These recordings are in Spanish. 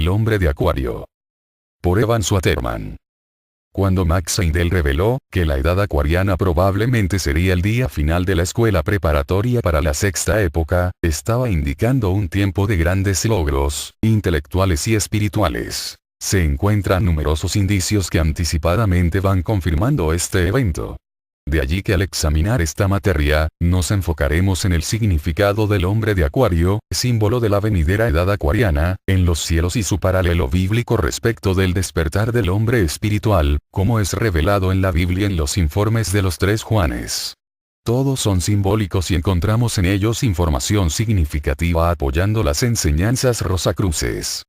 El hombre de Acuario. Por Evan Swaterman. Cuando Max Heindel reveló que la edad acuariana probablemente sería el día final de la escuela preparatoria para la sexta época, estaba indicando un tiempo de grandes logros, intelectuales y espirituales. Se encuentran numerosos indicios que anticipadamente van confirmando este evento. De allí que al examinar esta materia, nos enfocaremos en el significado del hombre de Acuario, símbolo de la venidera edad acuariana, en los cielos y su paralelo bíblico respecto del despertar del hombre espiritual, como es revelado en la Biblia en los informes de los 3 Juanes. Todos son simbólicos y encontramos en ellos información significativa apoyando las enseñanzas rosacruces.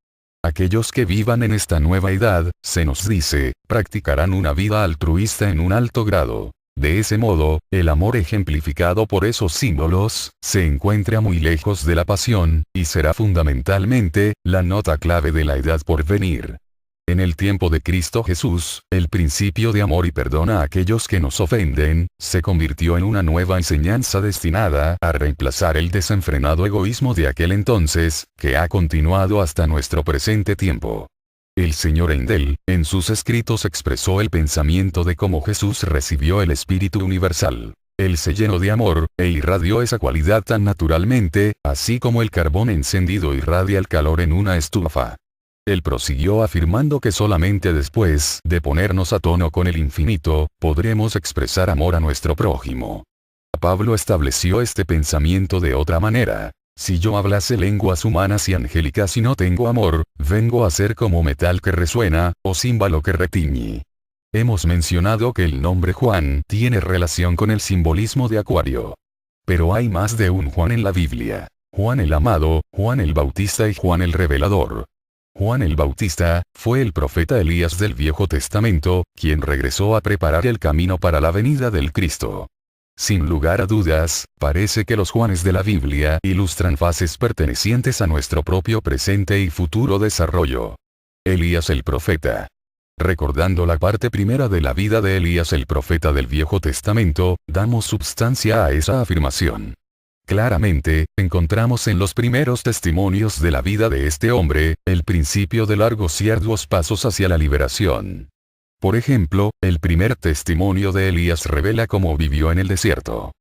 Aquellos que vivan en esta nueva edad, se nos dice, practicarán una vida altruista en un alto grado. De ese modo, el amor ejemplificado por esos símbolos, se encuentra muy lejos de la pasión, y será fundamentalmente, la nota clave de la edad por venir. En el tiempo de Cristo Jesús, el principio de amor y perdón a aquellos que nos ofenden, se convirtió en una nueva enseñanza destinada a reemplazar el desenfrenado egoísmo de aquel entonces, que ha continuado hasta nuestro presente tiempo. El Sr. Heindel, en sus escritos expresó el pensamiento de cómo Jesús recibió el Espíritu Universal. Él se llenó de amor, e irradió esa cualidad tan naturalmente, así como el carbón encendido irradia el calor en una estufa. Él prosiguió afirmando que solamente después de ponernos a tono con el infinito, podremos expresar amor a nuestro prójimo. Pablo estableció este pensamiento de otra manera. Si yo hablase lenguas humanas y angélicas y no tengo amor, vengo a ser como metal que resuena, o címbalo que retiñe. Hemos mencionado que el nombre Juan tiene relación con el simbolismo de Acuario. Pero hay más de un Juan en la Biblia. Juan el Amado, Juan el Bautista y Juan el Revelador. Juan el Bautista, fue el profeta Elías del Viejo Testamento, quien regresó a preparar el camino para la venida del Cristo. Sin lugar a dudas, parece que los Juanes de la Biblia ilustran fases pertenecientes a nuestro propio presente y futuro desarrollo. Elías el profeta. Recordando la parte primera de la vida de Elías el profeta del Viejo Testamento, damos substancia a esa afirmación. Claramente, encontramos en los primeros testimonios de la vida de este hombre, el principio de largos y arduos pasos hacia la liberación. Por ejemplo, el primer testimonio de Elías revela cómo vivió en el desierto.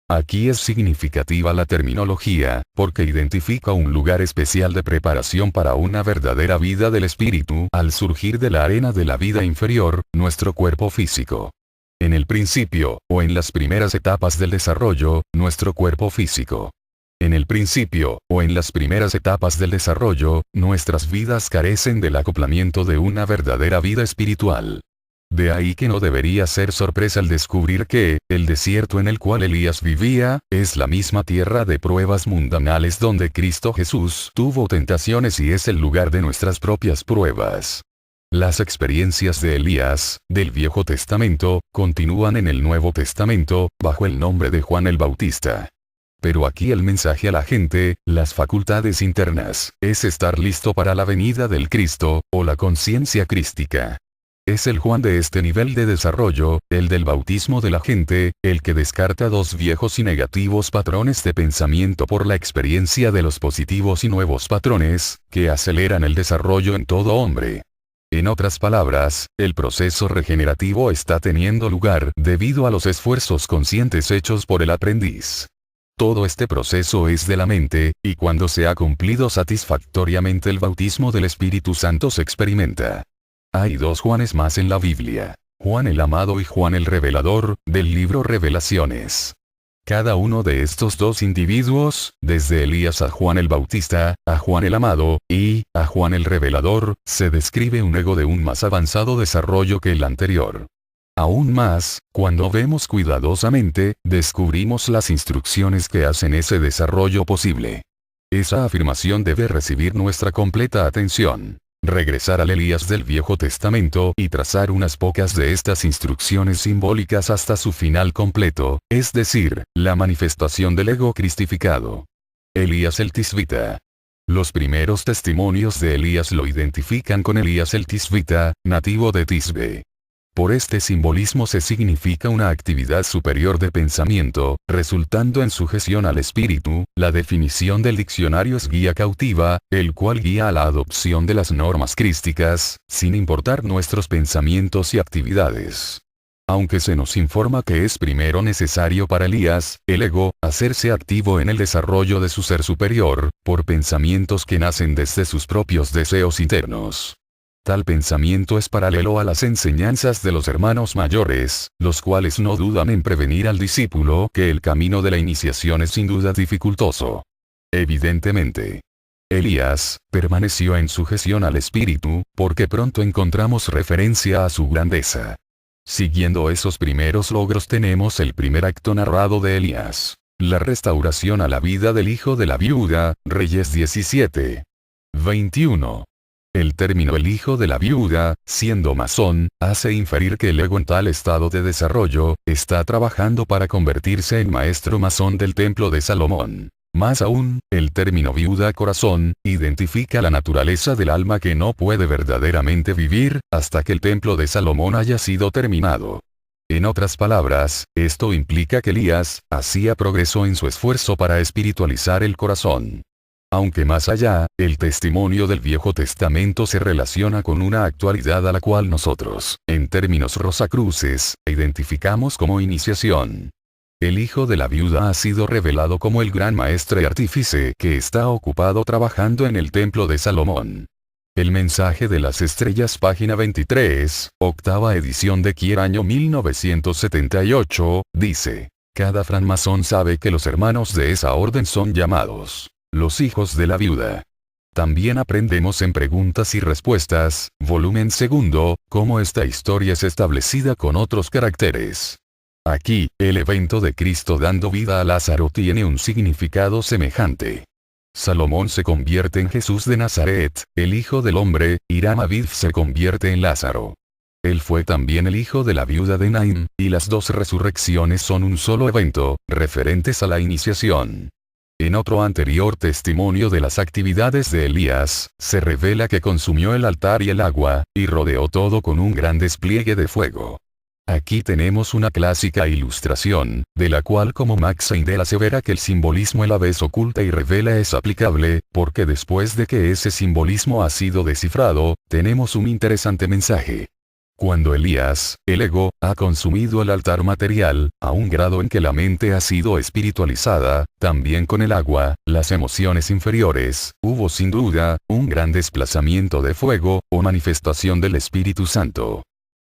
Aquí es significativa la terminología, porque identifica un lugar especial de preparación para una verdadera vida del espíritu al surgir de la arena de la vida inferior, nuestro cuerpo físico. En el principio, o en las primeras etapas del desarrollo, nuestro cuerpo físico. En el principio, o en las primeras etapas del desarrollo, nuestras vidas carecen del acoplamiento de una verdadera vida espiritual. De ahí que no debería ser sorpresa el descubrir que, el desierto en el cual Elías vivía, es la misma tierra de pruebas mundanales donde Cristo Jesús tuvo tentaciones y es el lugar de nuestras propias pruebas. Las experiencias de Elías, del Viejo Testamento, continúan en el Nuevo Testamento, bajo el nombre de Juan el Bautista. Pero aquí el mensaje a la gente, las facultades internas, es estar listo para la venida del Cristo, o la conciencia crística. Es el Juan de este nivel de desarrollo, el del bautismo de la gente, el que descarta 2 viejos y negativos patrones de pensamiento por la experiencia de los positivos y nuevos patrones, que aceleran el desarrollo en todo hombre. En otras palabras, el proceso regenerativo está teniendo lugar debido a los esfuerzos conscientes hechos por el aprendiz. Todo este proceso es de la mente, y cuando se ha cumplido satisfactoriamente el bautismo del Espíritu Santo se experimenta. Hay 2 Juanes más en la Biblia, Juan el Amado y Juan el Revelador, del libro Revelaciones. Cada uno de estos 2 individuos, desde Elías a Juan el Bautista, a Juan el Amado, y a Juan el Revelador, se describe un ego de un más avanzado desarrollo que el anterior. Aún más, cuando vemos cuidadosamente, descubrimos las instrucciones que hacen ese desarrollo posible. Esa afirmación debe recibir nuestra completa atención. Regresar al Elías del Viejo Testamento y trazar unas pocas de estas instrucciones simbólicas hasta su final completo, es decir, la manifestación del ego cristificado. Elías el Tisbita. Los primeros testimonios de Elías lo identifican con Elías el Tisbita, nativo de Tisbe. Por este simbolismo se significa una actividad superior de pensamiento, resultando en sujeción al espíritu. La definición del diccionario es guía cautiva, el cual guía a la adopción de las normas crísticas, sin importar nuestros pensamientos y actividades. Aunque se nos informa que es primero necesario para Elías, el ego, hacerse activo en el desarrollo de su ser superior, por pensamientos que nacen desde sus propios deseos internos. Tal pensamiento es paralelo a las enseñanzas de los hermanos mayores, los cuales no dudan en prevenir al discípulo que el camino de la iniciación es sin duda dificultoso. Evidentemente, Elías permaneció en sujeción al espíritu, porque pronto encontramos referencia a su grandeza. Siguiendo esos primeros logros tenemos el primer acto narrado de Elías, la restauración a la vida del hijo de la viuda, Reyes 17. 21. El término el hijo de la viuda, siendo masón, hace inferir que el ego en tal estado de desarrollo, está trabajando para convertirse en maestro masón del templo de Salomón. Más aún, el término viuda corazón, identifica la naturaleza del alma que no puede verdaderamente vivir, hasta que el templo de Salomón haya sido terminado. En otras palabras, esto implica que Elías hacía progreso en su esfuerzo para espiritualizar el corazón. Aunque más allá, el testimonio del Viejo Testamento se relaciona con una actualidad a la cual nosotros, en términos rosacruces, identificamos como iniciación. El hijo de la viuda ha sido revelado como el gran maestre y artífice que está ocupado trabajando en el templo de Salomón. El mensaje de las estrellas, página 23, octava edición de Kier año 1978, dice: cada francmasón sabe que los hermanos de esa orden son llamados los hijos de la viuda. También aprendemos en Preguntas y Respuestas, volumen 2, cómo esta historia es establecida con otros caracteres. Aquí, el evento de Cristo dando vida a Lázaro tiene un significado semejante. Salomón se convierte en Jesús de Nazaret, el Hijo del Hombre, y Ram-Aviv se convierte en Lázaro. Él fue también el hijo de la viuda de Naín, y las dos resurrecciones son un solo evento, referentes a la iniciación. En otro anterior testimonio de las actividades de Elías, se revela que consumió el altar y el agua, y rodeó todo con un gran despliegue de fuego. Aquí tenemos una clásica ilustración, de la cual como Max Seidel asevera que el simbolismo a la vez oculta y revela es aplicable, porque después de que ese simbolismo ha sido descifrado, tenemos un interesante mensaje. Cuando Elías, el ego, ha consumido el altar material, a un grado en que la mente ha sido espiritualizada, también con el agua, las emociones inferiores, hubo sin duda, un gran desplazamiento de fuego, o manifestación del Espíritu Santo.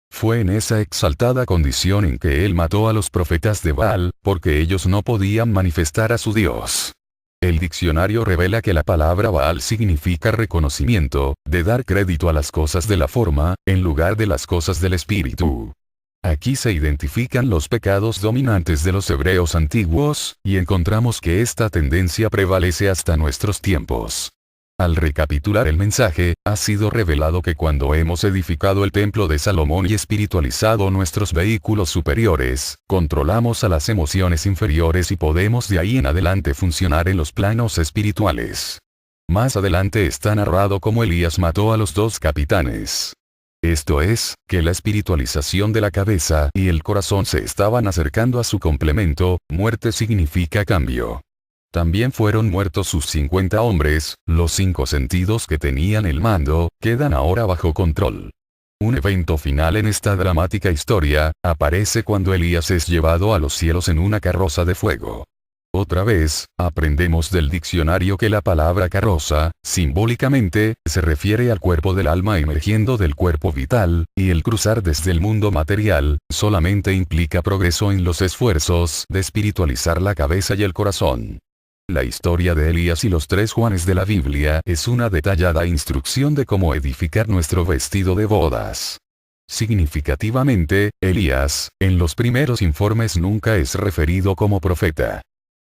Fue en esa exaltada condición en que él mató a los profetas de Baal, porque ellos no podían manifestar a su Dios. El diccionario revela que la palabra Baal significa reconocimiento, de dar crédito a las cosas de la forma, en lugar de las cosas del espíritu. Aquí se identifican los pecados dominantes de los hebreos antiguos, y encontramos que esta tendencia prevalece hasta nuestros tiempos. Al recapitular el mensaje, ha sido revelado que cuando hemos edificado el templo de Salomón y espiritualizado nuestros vehículos superiores, controlamos a las emociones inferiores y podemos de ahí en adelante funcionar en los planos espirituales. Más adelante está narrado cómo Elías mató a los dos capitanes. Esto es, que la espiritualización de la cabeza y el corazón se estaban acercando a su complemento. Muerte significa cambio. También fueron muertos sus 50 hombres, los 5 sentidos que tenían el mando, quedan ahora bajo control. Un evento final en esta dramática historia, aparece cuando Elías es llevado a los cielos en una carroza de fuego. Otra vez, aprendemos del diccionario que la palabra carroza, simbólicamente, se refiere al cuerpo del alma emergiendo del cuerpo vital, y el cruzar desde el mundo material, solamente implica progreso en los esfuerzos de espiritualizar la cabeza y el corazón. La historia de Elías y los 3 Juanes de la Biblia es una detallada instrucción de cómo edificar nuestro vestido de bodas. Significativamente, Elías, en los primeros informes nunca es referido como profeta.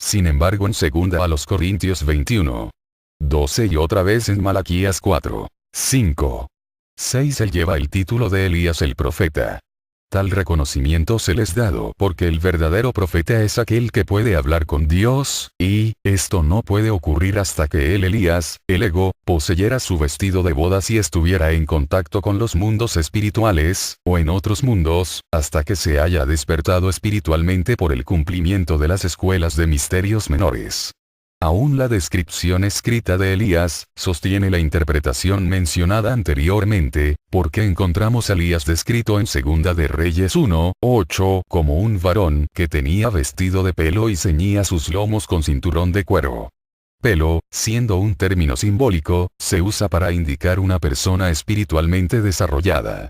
Sin embargo en 2 Corintios 21. 12 y otra vez en Malaquías 4. 5. 6 él lleva el título de Elías el profeta. Tal reconocimiento se les dado porque el verdadero profeta es aquel que puede hablar con Dios, y esto no puede ocurrir hasta que él Elías, el ego, poseyera su vestido de bodas y estuviera en contacto con los mundos espirituales, o en otros mundos, hasta que se haya despertado espiritualmente por el cumplimiento de las escuelas de misterios menores. Aún la descripción escrita de Elías, sostiene la interpretación mencionada anteriormente, porque encontramos a Elías descrito en Segunda de Reyes 1:8 como un varón que tenía vestido de pelo y ceñía sus lomos con cinturón de cuero. Pelo, siendo un término simbólico, se usa para indicar una persona espiritualmente desarrollada.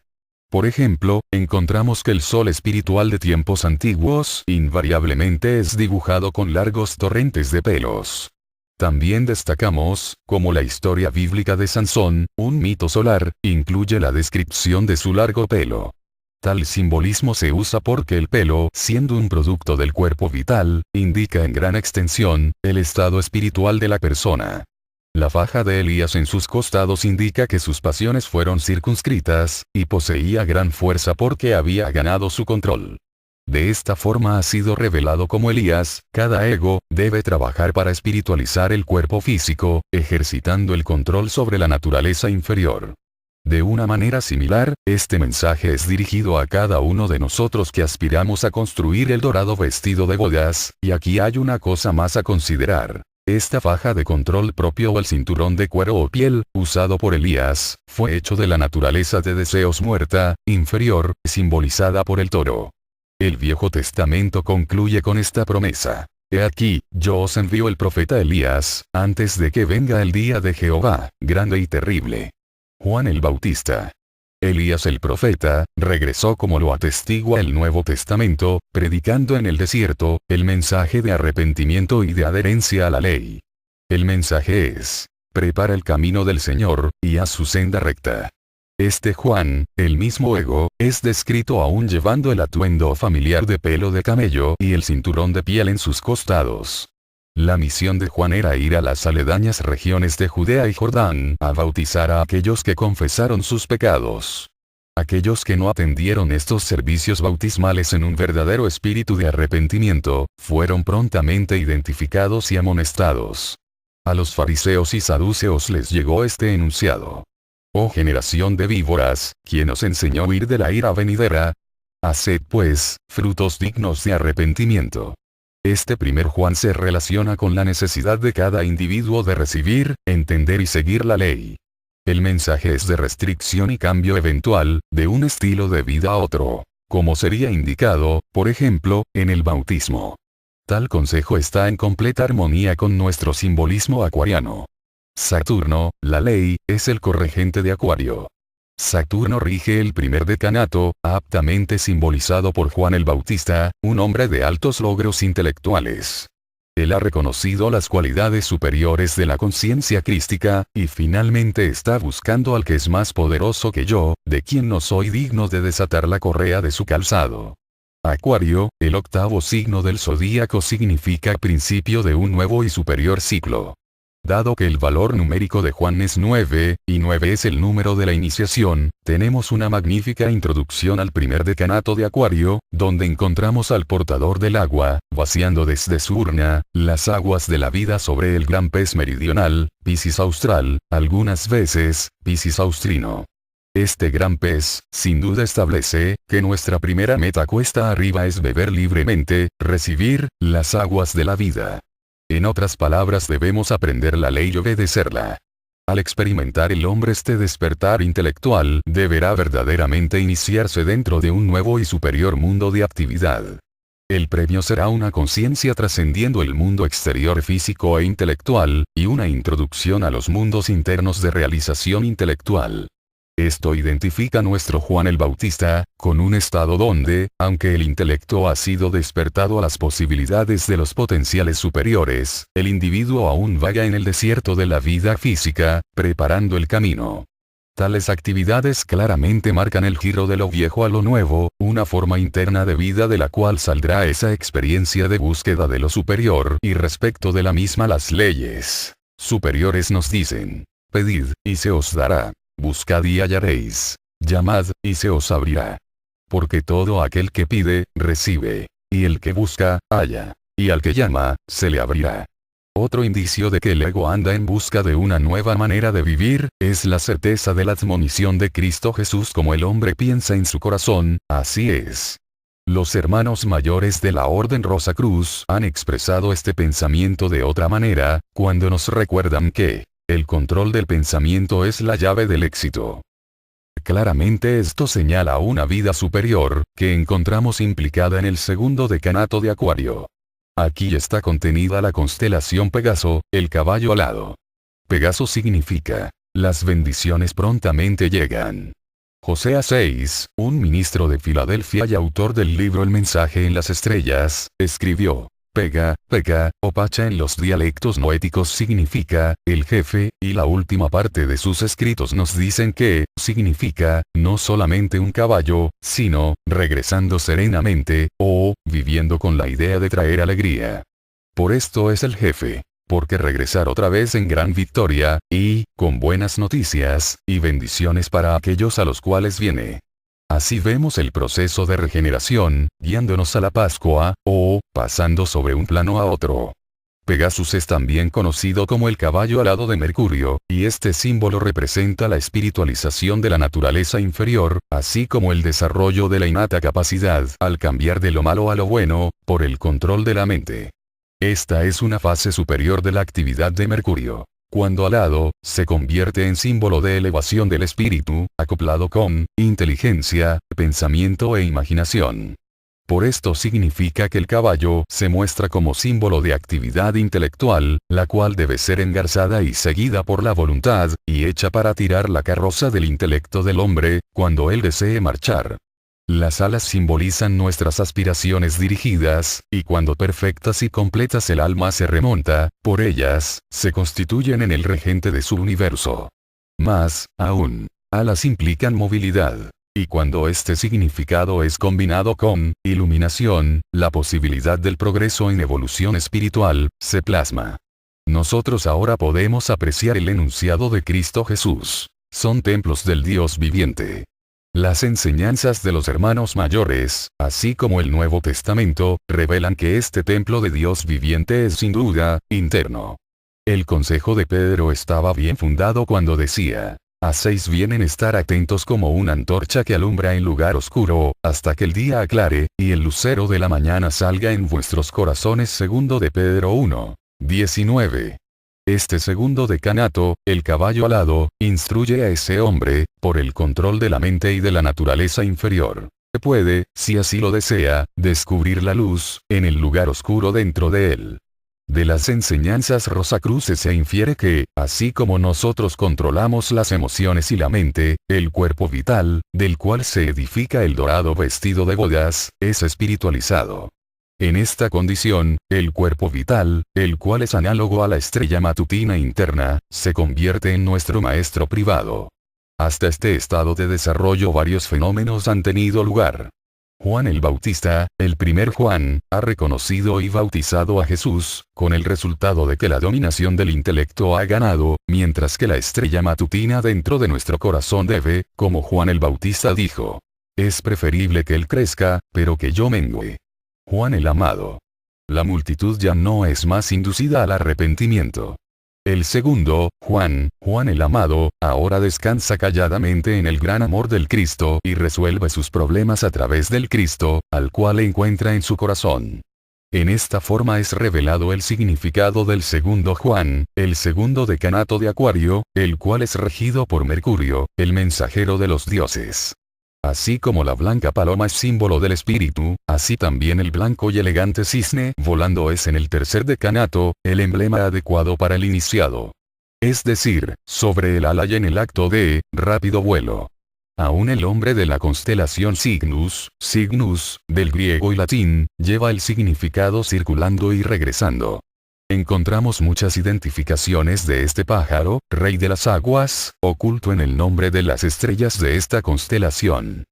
Por ejemplo, encontramos que el sol espiritual de tiempos antiguos invariablemente es dibujado con largos torrentes de pelos. También destacamos, como la historia bíblica de Sansón, un mito solar, incluye la descripción de su largo pelo. Tal simbolismo se usa porque el pelo, siendo un producto del cuerpo vital, indica en gran extensión, el estado espiritual de la persona. La faja de Elías en sus costados indica que sus pasiones fueron circunscritas, y poseía gran fuerza porque había ganado su control. De esta forma ha sido revelado como Elías, cada ego, debe trabajar para espiritualizar el cuerpo físico, ejercitando el control sobre la naturaleza inferior. De una manera similar, este mensaje es dirigido a cada uno de nosotros que aspiramos a construir el dorado vestido de bodas, y aquí hay una cosa más a considerar. Esta faja de control propio o el cinturón de cuero o piel, usado por Elías, fue hecho de la naturaleza de deseos muerta, inferior, simbolizada por el toro. El Viejo Testamento concluye con esta promesa. He aquí, yo os envío el profeta Elías, antes de que venga el día de Jehová, grande y terrible. Juan el Bautista. Elías el profeta, regresó como lo atestigua el Nuevo Testamento, predicando en el desierto, el mensaje de arrepentimiento y de adherencia a la ley. El mensaje es, prepara el camino del Señor, y haz su senda recta. Este Juan, el mismo ego, es descrito aún llevando el atuendo familiar de pelo de camello y el cinturón de piel en sus costados. La misión de Juan era ir a las aledañas regiones de Judea y Jordán a bautizar a aquellos que confesaron sus pecados. Aquellos que no atendieron estos servicios bautismales en un verdadero espíritu de arrepentimiento, fueron prontamente identificados y amonestados. A los fariseos y saduceos les llegó este enunciado. Oh generación de víboras, ¿quién os enseñó a huir de la ira venidera? Haced pues, frutos dignos de arrepentimiento. Este primer Juan se relaciona con la necesidad de cada individuo de recibir, entender y seguir la ley. El mensaje es de restricción y cambio eventual, de un estilo de vida a otro, como sería indicado, por ejemplo, en el bautismo. Tal consejo está en completa armonía con nuestro simbolismo acuariano. Saturno, la ley, es el corregente de Acuario. Saturno rige el primer decanato, aptamente simbolizado por Juan el Bautista, un hombre de altos logros intelectuales. Él ha reconocido las cualidades superiores de la conciencia crística, y finalmente está buscando al que es más poderoso que yo, de quien no soy digno de desatar la correa de su calzado. Acuario, el octavo signo del zodíaco, significa principio de un nuevo y superior ciclo. Dado que el valor numérico de Juan es 9, y 9 es el número de la iniciación, tenemos una magnífica introducción al primer decanato de Acuario, donde encontramos al portador del agua, vaciando desde su urna, las aguas de la vida sobre el gran pez meridional, Piscis austral, algunas veces, Piscis austrino. Este gran pez, sin duda establece, que nuestra primera meta cuesta arriba es beber libremente, recibir, las aguas de la vida. En otras palabras, debemos aprender la ley y obedecerla. Al experimentar el hombre este despertar intelectual, deberá verdaderamente iniciarse dentro de un nuevo y superior mundo de actividad. El premio será una conciencia trascendiendo el mundo exterior físico e intelectual, y una introducción a los mundos internos de realización intelectual. Esto identifica a nuestro Juan el Bautista, con un estado donde, aunque el intelecto ha sido despertado a las posibilidades de los potenciales superiores, el individuo aún vaga en el desierto de la vida física, preparando el camino. Tales actividades claramente marcan el giro de lo viejo a lo nuevo, una forma interna de vida de la cual saldrá esa experiencia de búsqueda de lo superior, y respecto de la misma las leyes superiores nos dicen: pedid, y se os dará. Buscad y hallaréis. Llamad, y se os abrirá. Porque todo aquel que pide, recibe. Y el que busca, halla. Y al que llama, se le abrirá. Otro indicio de que el ego anda en busca de una nueva manera de vivir, es la certeza de la admonición de Cristo Jesús: como el hombre piensa en su corazón, así es. Los hermanos mayores de la Orden Rosacruz han expresado este pensamiento de otra manera, cuando nos recuerdan que el control del pensamiento es la llave del éxito. Claramente esto señala una vida superior, que encontramos implicada en el segundo decanato de Acuario. Aquí está contenida la constelación Pegaso, el caballo alado. Pegaso significa, las bendiciones prontamente llegan. José 6, un ministro de Filadelfia y autor del libro El mensaje en las estrellas, escribió: Pega, o Pacha en los dialectos noéticos significa, el jefe, y la última parte de sus escritos nos dicen que, significa, no solamente un caballo, sino, regresando serenamente, o, viviendo con la idea de traer alegría. Por esto es el jefe. Porque regresar otra vez en gran victoria, y, con buenas noticias, y bendiciones para aquellos a los cuales viene. Así vemos el proceso de regeneración, guiándonos a la Pascua, o, pasando sobre un plano a otro. Pegasus es también conocido como el caballo alado de Mercurio, y este símbolo representa la espiritualización de la naturaleza inferior, así como el desarrollo de la innata capacidad al cambiar de lo malo a lo bueno, por el control de la mente. Esta es una fase superior de la actividad de Mercurio. Cuando alado, se convierte en símbolo de elevación del espíritu, acoplado con inteligencia, pensamiento e imaginación. Por esto significa que el caballo se muestra como símbolo de actividad intelectual, la cual debe ser engarzada y seguida por la voluntad, y hecha para tirar la carroza del intelecto del hombre, cuando él desee marchar. Las alas simbolizan nuestras aspiraciones dirigidas, y cuando perfectas y completas el alma se remonta, por ellas, se constituyen en el regente de su universo. Más, aún, alas implican movilidad. Y cuando este significado es combinado con iluminación, la posibilidad del progreso en evolución espiritual, se plasma. Nosotros ahora podemos apreciar el enunciado de Cristo Jesús. Son templos del Dios viviente. Las enseñanzas de los hermanos mayores, así como el Nuevo Testamento, revelan que este templo de Dios viviente es sin duda, interno. El consejo de Pedro estaba bien fundado cuando decía: hacéis bien en estar atentos como una antorcha que alumbra en lugar oscuro, hasta que el día aclare, y el lucero de la mañana salga en vuestros corazones. Segundo de Pedro 1, 19. Este segundo decanato, el caballo alado, instruye a ese hombre, por el control de la mente y de la naturaleza inferior. Puede, si así lo desea, descubrir la luz, en el lugar oscuro dentro de él. De las enseñanzas rosacruces se infiere que, así como nosotros controlamos las emociones y la mente, el cuerpo vital, del cual se edifica el dorado vestido de bodas, es espiritualizado. En esta condición, el cuerpo vital, el cual es análogo a la estrella matutina interna, se convierte en nuestro maestro privado. Hasta este estado de desarrollo varios fenómenos han tenido lugar. Juan el Bautista, el primer Juan, ha reconocido y bautizado a Jesús, con el resultado de que la dominación del intelecto ha ganado, mientras que la estrella matutina dentro de nuestro corazón debe, como Juan el Bautista dijo: es preferible que él crezca, pero que yo mengüe. Juan el Amado. La multitud ya no es más inducida al arrepentimiento. El segundo, Juan el Amado, ahora descansa calladamente en el gran amor del Cristo y resuelve sus problemas a través del Cristo, al cual encuentra en su corazón. En esta forma es revelado el significado del segundo Juan, el segundo decanato de Acuario, el cual es regido por Mercurio, el mensajero de los dioses. Así como la blanca paloma es símbolo del espíritu, así también el blanco y elegante cisne volando es en el tercer decanato, el emblema adecuado para el iniciado. Es decir, sobre el ala y en el acto de rápido vuelo. Aún el hombre de la constelación Cygnus, del griego y latín, lleva el significado circulando y regresando. Encontramos muchas identificaciones de este pájaro, rey de las aguas, oculto en el nombre de las estrellas de esta constelación.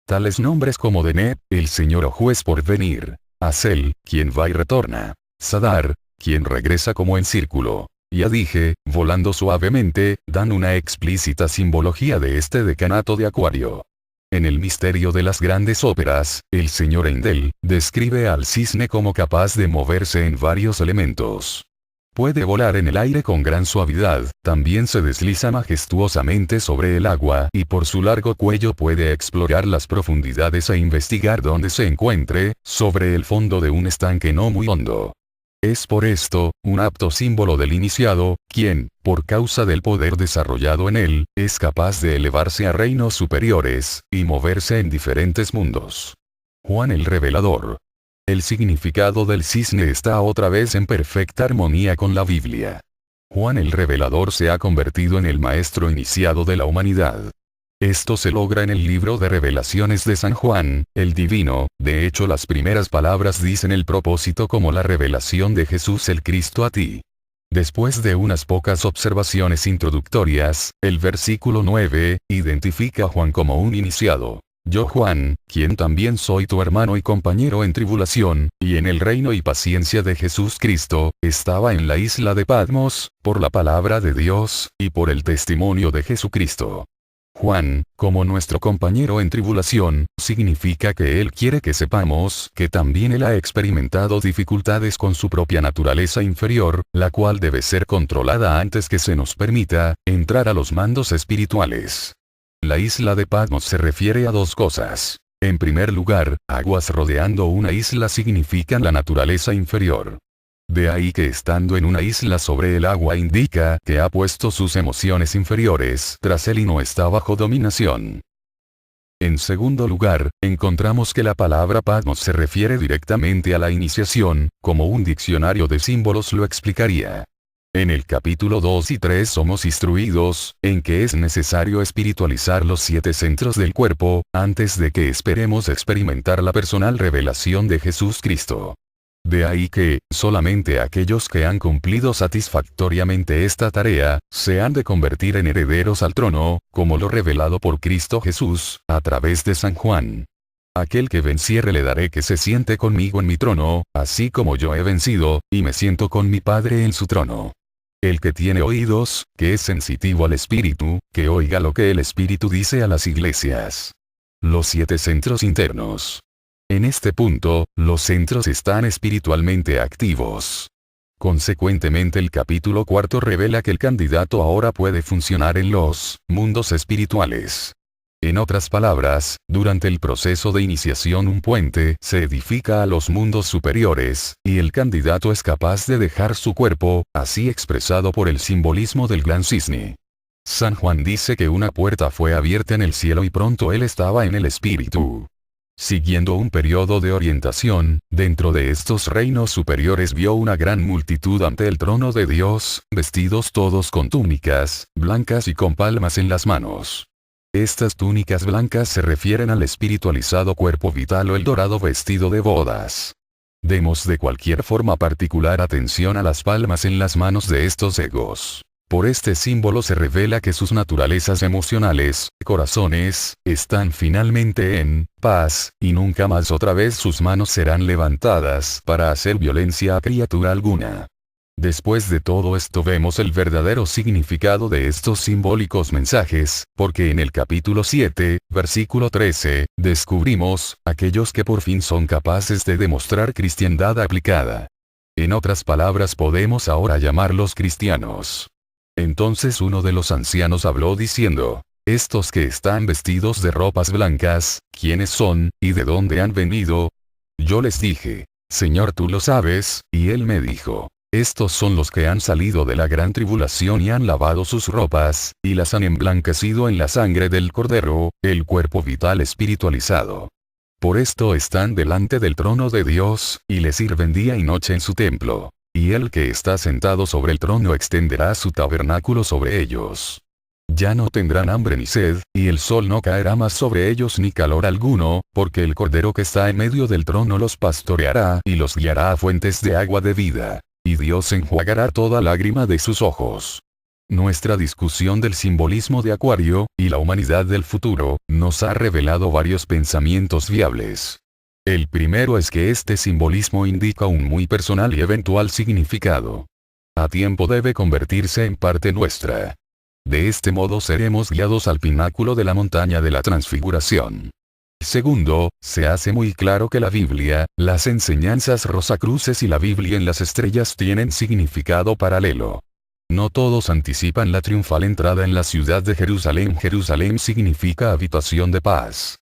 Tales nombres como Deneb, el señor o juez por venir; Asel, quien va y retorna; Sadar, quien regresa como en círculo; y Adige, volando suavemente, dan una explícita simbología de este decanato de Acuario. En el misterio de las grandes óperas, el señor Handel describe al cisne como capaz de moverse en varios elementos. Puede volar en el aire con gran suavidad, también se desliza majestuosamente sobre el agua y por su largo cuello puede explorar las profundidades e investigar dónde se encuentre, sobre el fondo de un estanque no muy hondo. Es por esto, un apto símbolo del iniciado, quien, por causa del poder desarrollado en él, es capaz de elevarse a reinos superiores, y moverse en diferentes mundos. Juan el Revelador. El significado del cisne está otra vez en perfecta armonía con la Biblia. Juan el Revelador se ha convertido en el maestro iniciado de la humanidad. Esto se logra en el libro de Revelaciones de San Juan, el Divino. De hecho, las primeras palabras dicen el propósito como la revelación de Jesús el Cristo a ti. Después de unas pocas observaciones introductorias, el versículo 9, identifica a Juan como un iniciado. Yo Juan, quien también soy tu hermano y compañero en tribulación, y en el reino y paciencia de Jesús Cristo, estaba en la isla de Patmos, por la palabra de Dios, y por el testimonio de Jesucristo. Juan, como nuestro compañero en tribulación, significa que él quiere que sepamos que también él ha experimentado dificultades con su propia naturaleza inferior, la cual debe ser controlada antes que se nos permita entrar a los mandos espirituales. La isla de Patmos se refiere a dos cosas. En primer lugar, aguas rodeando una isla significan la naturaleza inferior. De ahí que estando en una isla sobre el agua indica que ha puesto sus emociones inferiores tras él y no está bajo dominación. En segundo lugar, encontramos que la palabra Patmos se refiere directamente a la iniciación, como un diccionario de símbolos lo explicaría. En el capítulo 2 y 3 somos instruidos, en que es necesario espiritualizar los 7 centros del cuerpo, antes de que esperemos experimentar la personal revelación de Jesús Cristo. De ahí que, solamente aquellos que han cumplido satisfactoriamente esta tarea, se han de convertir en herederos al trono, como lo revelado por Cristo Jesús, a través de San Juan. Aquel que venciere le daré que se siente conmigo en mi trono, así como yo he vencido, y me siento con mi Padre en su trono. El que tiene oídos, que es sensitivo al Espíritu, que oiga lo que el Espíritu dice a las iglesias. Los 7 centros internos. En este punto, los centros están espiritualmente activos. Consecuentemente el capítulo 4 revela que el candidato ahora puede funcionar en los mundos espirituales. En otras palabras, durante el proceso de iniciación un puente se edifica a los mundos superiores, y el candidato es capaz de dejar su cuerpo, así expresado por el simbolismo del gran cisne. San Juan dice que una puerta fue abierta en el cielo y pronto él estaba en el espíritu. Siguiendo un periodo de orientación, dentro de estos reinos superiores vio una gran multitud ante el trono de Dios, vestidos todos con túnicas blancas y con palmas en las manos. Estas túnicas blancas se refieren al espiritualizado cuerpo vital o el dorado vestido de bodas. Demos de cualquier forma particular atención a las palmas en las manos de estos egos. Por este símbolo se revela que sus naturalezas emocionales, corazones, están finalmente en paz, y nunca más otra vez sus manos serán levantadas para hacer violencia a criatura alguna. Después de todo esto vemos el verdadero significado de estos simbólicos mensajes, porque en el capítulo 7, versículo 13, descubrimos, aquellos que por fin son capaces de demostrar cristiandad aplicada. En otras palabras podemos ahora llamarlos cristianos. Entonces uno de los ancianos habló diciendo, estos que están vestidos de ropas blancas, ¿quiénes son, y de dónde han venido? Yo les dije, Señor, tú lo sabes, y él me dijo, estos son los que han salido de la gran tribulación y han lavado sus ropas, y las han emblanquecido en la sangre del Cordero, el cuerpo vital espiritualizado. Por esto están delante del trono de Dios, y le sirven día y noche en su templo. Y el que está sentado sobre el trono extenderá su tabernáculo sobre ellos. Ya no tendrán hambre ni sed, y el sol no caerá más sobre ellos ni calor alguno, porque el Cordero que está en medio del trono los pastoreará y los guiará a fuentes de agua de vida, y Dios enjuagará toda lágrima de sus ojos. Nuestra discusión del simbolismo de Acuario, y la humanidad del futuro, nos ha revelado varios pensamientos viables. El primero es que este simbolismo indica un muy personal y eventual significado. A tiempo debe convertirse en parte nuestra. De este modo seremos guiados al pináculo de la montaña de la transfiguración. Segundo, se hace muy claro que la Biblia, las enseñanzas rosacruces y la Biblia en las estrellas tienen significado paralelo. No todos anticipan la triunfal entrada en la ciudad de Jerusalén. Jerusalén significa habitación de paz.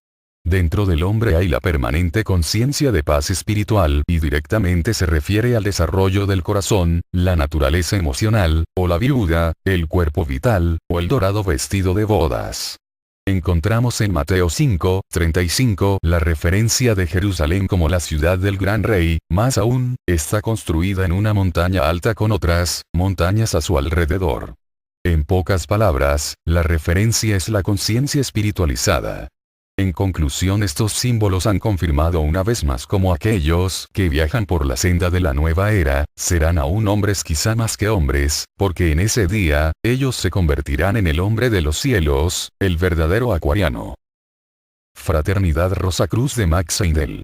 Dentro del hombre hay la permanente conciencia de paz espiritual y directamente se refiere al desarrollo del corazón, la naturaleza emocional, o la viuda, el cuerpo vital, o el dorado vestido de bodas. Encontramos en Mateo 5:35 la referencia de Jerusalén como la ciudad del gran rey, más aún, está construida en una montaña alta con otras montañas a su alrededor. En pocas palabras, la referencia es la conciencia espiritualizada. En conclusión, estos símbolos han confirmado una vez más cómo aquellos que viajan por la senda de la nueva era, serán aún hombres quizá más que hombres, porque en ese día, ellos se convertirán en el hombre de los cielos, el verdadero acuariano. Fraternidad Rosacruz de Max Heindel.